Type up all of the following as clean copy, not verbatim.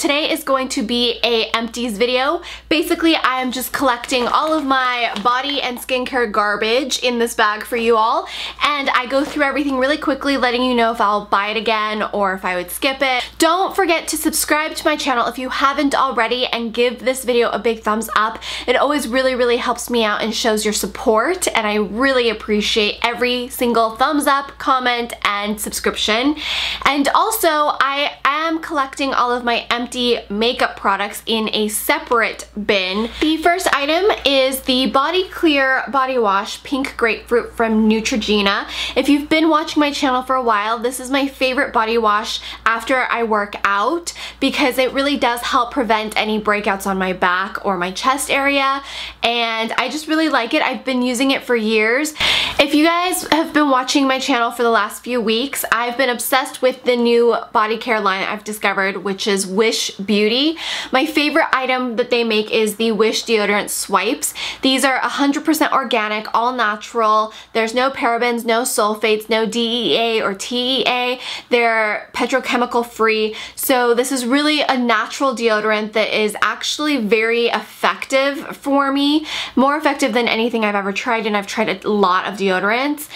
today is going to be a empties video. Basically, I am just collecting all of my body and skincare garbage in this bag for you all, and I go through everything really quickly, letting you know if I'll buy it again or if I would skip it. Don't forget to subscribe to my channel if you haven't already, and give this video a big thumbs up. It always really helps me out and shows your support, and I really appreciate every single thumbs up, comment, and subscription. And also, I am collecting all of my empty makeup products in a separate bin. The first item is the Body Clear Body Wash Pink Grapefruit from Neutrogena. If you've been watching my channel for a while, this is my favorite body wash after I work out because it really does help prevent any breakouts on my back or my chest area, and I just really like it. I've been using it for years. If you guys have been watching my channel for the last few weeks, I've been obsessed with the new body care line I've discovered, which is Wish Beauty. My favorite item that they make is the Wish deodorant swipes. These are 100% organic, all natural. There's no parabens, no sulfates, no DEA or TEA. They're petrochemical free. So this is really a natural deodorant that is actually very effective for me. More effective than anything I've ever tried, and I've tried a lot of deodorants.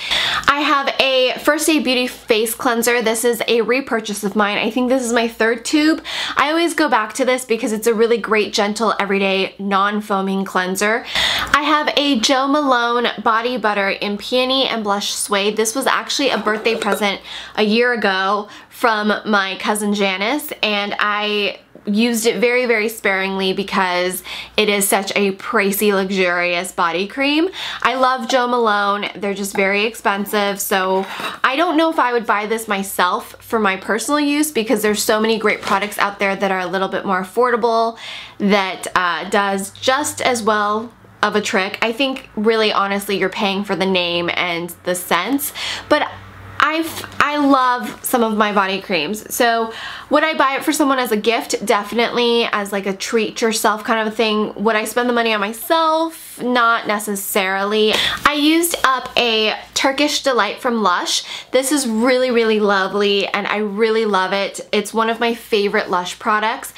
I have a First Aid Beauty face cleanser. This is a repurchase of mine. I think this is my third tube. I always go back to this because it's a really great, gentle, everyday, non-foaming cleanser. I have a Jo Malone body butter in Peony and Blush Suede. This was actually a birthday present a year ago from my cousin Janice, and I used it very sparingly because it is such a pricey, luxurious body cream. I love Jo Malone. They're just very expensive, so I don't know if I would buy this myself for my personal use because there's so many great products out there that are a little bit more affordable that does just as well of a trick. I think really honestly you're paying for the name and the scents, but I love some of my body creams. So would I buy it for someone as a gift? Definitely. As like a treat yourself kind of a thing. Would I spend the money on myself? Not necessarily. I used up a Turkish Delight from Lush. This is really lovely and I really love it. It's one of my favorite Lush products.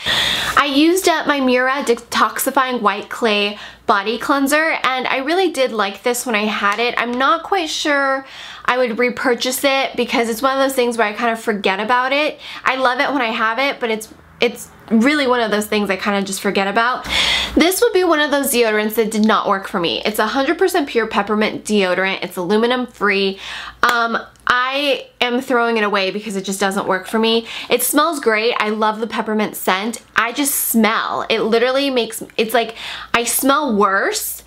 I used up my Mura Detoxifying White Clay Body Cleanser, and I really did like this when I had it. I'm not quite sure I would repurchase it because it's one of those things where I kind of forget about it. I love it when I have it, but it's really one of those things I kind of just forget about. This would be one of those deodorants that did not work for me. It's 100% pure peppermint deodorant. It's aluminum free. I am throwing it away because it just doesn't work for me. It smells great. I love the peppermint scent. I just smell. It literally makes, it's like I smell worse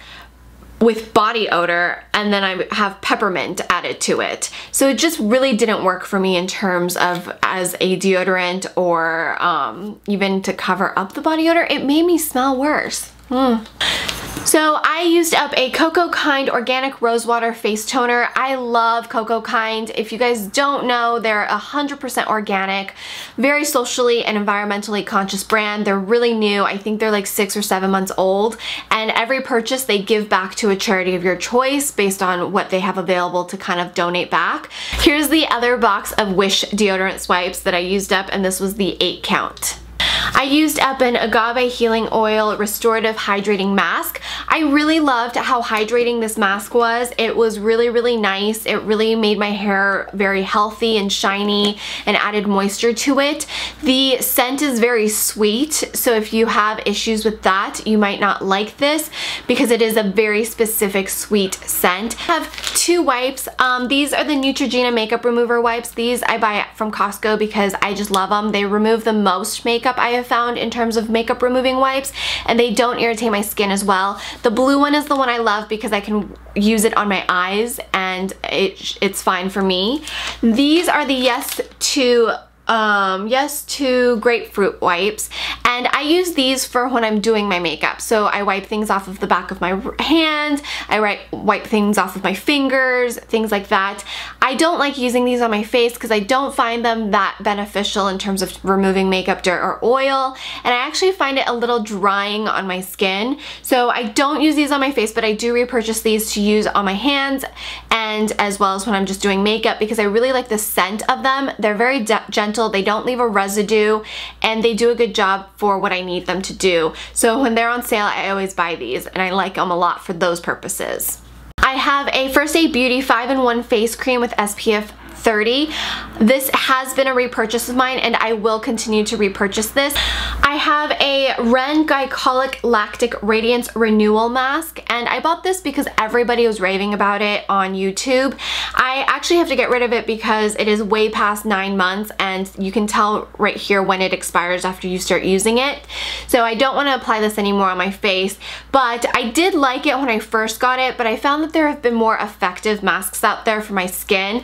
with body odor, and then I have peppermint added to it. So it just really didn't work for me in terms of as a deodorant or even to cover up the body odor. It made me smell worse. So I used up a Coco Kind Organic Rosewater Face Toner. I love Coco Kind. If you guys don't know, they're 100% organic, very socially and environmentally conscious brand. They're really new. I think they're like 6 or 7 months old, and every purchase they give back to a charity of your choice based on what they have available to kind of donate back. Here's the other box of Wish deodorant swipes that I used up, and this was the 8 count. I used up an Agave Healing Oil Restorative Hydrating Mask. I really loved how hydrating this mask was. It was really nice. It really made my hair very healthy and shiny and added moisture to it. The scent is very sweet, so if you have issues with that, you might not like this because it is a very specific sweet scent. I have 2 wipes. These are the Neutrogena Makeup Remover wipes. These I buy from Costco because I just love them. They remove the most makeup I have found in terms of makeup removing wipes, and they don't irritate my skin as well. The blue one is the one I love because I can use it on my eyes and it's fine for me. These are the Yes to grapefruit wipes, and I use these for when I'm doing my makeup. So I wipe things off of the back of my hand, I wipe things off of my fingers, things like that. I don't like using these on my face because I don't find them that beneficial in terms of removing makeup, dirt, or oil, and I actually find it a little drying on my skin. So I don't use these on my face, but I do repurchase these to use on my hands and as well as when I'm just doing makeup because I really like the scent of them. They're very gentle gentle, they don't leave a residue, and they do a good job for what I need them to do. So when they're on sale, I always buy these, and I like them a lot for those purposes. I have a First Aid Beauty 5-in-1 face cream with SPF 30. This has been a repurchase of mine, and I will continue to repurchase this. I have a Ren Glycolic Lactic Radiance Renewal Mask, and I bought this because everybody was raving about it on YouTube. I actually have to get rid of it because it is way past 9 months, and you can tell right here when it expires after you start using it. So I don't want to apply this anymore on my face, but I did like it when I first got it, but I found that there have been more effective masks out there for my skin.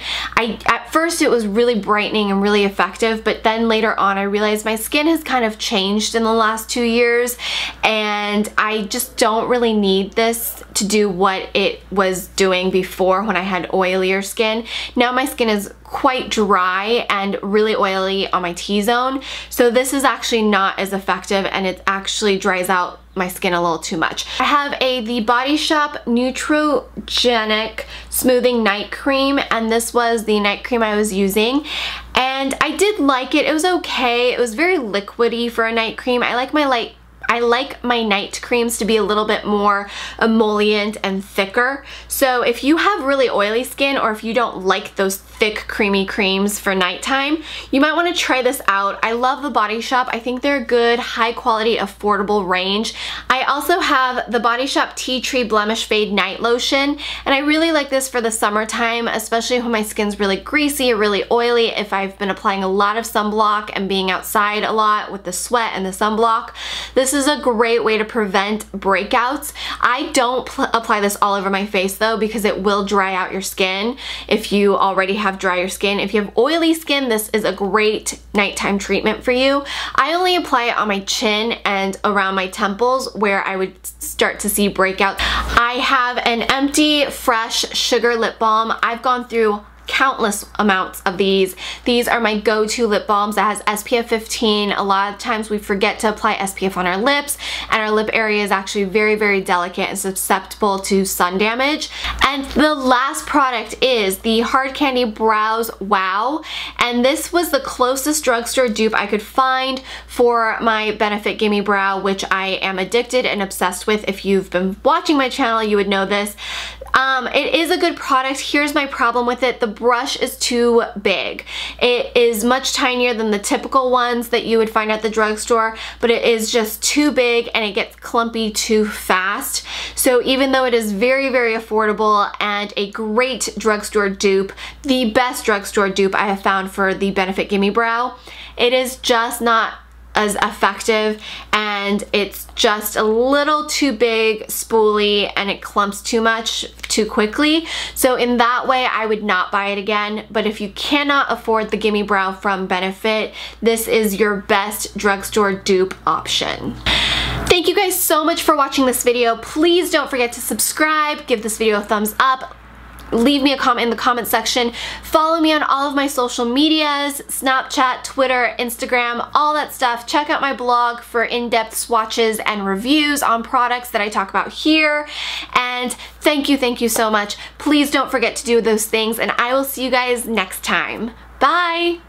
At first it was really brightening and really effective, but then later on I realized my skin has kind of changed in the last 2 years, and I just don't really need this to do what it was doing before when I had oilier skin. Now my skin is quite dry and really oily on my T-zone, so this is actually not as effective, and it actually dries out my skin a little too much. I have the Body Shop Neutrogenic Smoothing Night Cream, and this was the night cream I was using, and I did like it. It was okay. It was very liquidy for a night cream. I like my night creams to be a little bit more emollient and thicker. So if you have really oily skin, or if you don't like those thick creamy creams for nighttime, you might want to try this out. I love the Body Shop. I think they're a good, high quality, affordable range. I also have the Body Shop Tea Tree Blemish Fade Night Lotion, and I really like this for the summertime, especially when my skin's really greasy or really oily, if I've been applying a lot of sunblock and being outside a lot with the sweat and the sunblock. This is a great way to prevent breakouts. I don't apply this all over my face though, because it will dry out your skin if you already have drier skin. If you have oily skin, this is a great nighttime treatment for you. I only apply it on my chin and around my temples where I would start to see breakouts. I have an Empty Fresh Sugar Lip Balm. I've gone through countless amounts of these. These are my go-to lip balms that has SPF 15. A lot of times we forget to apply SPF on our lips, and our lip area is actually very, very delicate and susceptible to sun damage. And the last product is the Hard Candy Brows Wow, and this was the closest drugstore dupe I could find for my Benefit Gimme Brow, which I am addicted and obsessed with. If you've been watching my channel, you would know this. It is a good product. Here's my problem with it. The brush is too big. It is much tinier than the typical ones that you would find at the drugstore, but it is just too big and it gets clumpy too fast. So even though it is very, very affordable and a great drugstore dupe, the best drugstore dupe I have found for the Benefit Gimme Brow, it is just not as effective, and it's just a little too big, spooly, and it clumps too much too quickly. So in that way, I would not buy it again. But if you cannot afford the Gimme Brow from Benefit, this is your best drugstore dupe option. Thank you guys so much for watching this video. Please don't forget to subscribe, give this video a thumbs up, leave me a comment in the comment section. Follow me on all of my social medias, Snapchat, Twitter, Instagram, all that stuff. Check out my blog for in-depth swatches and reviews on products that I talk about here. And thank you so much. Please don't forget to do those things, and I will see you guys next time. Bye!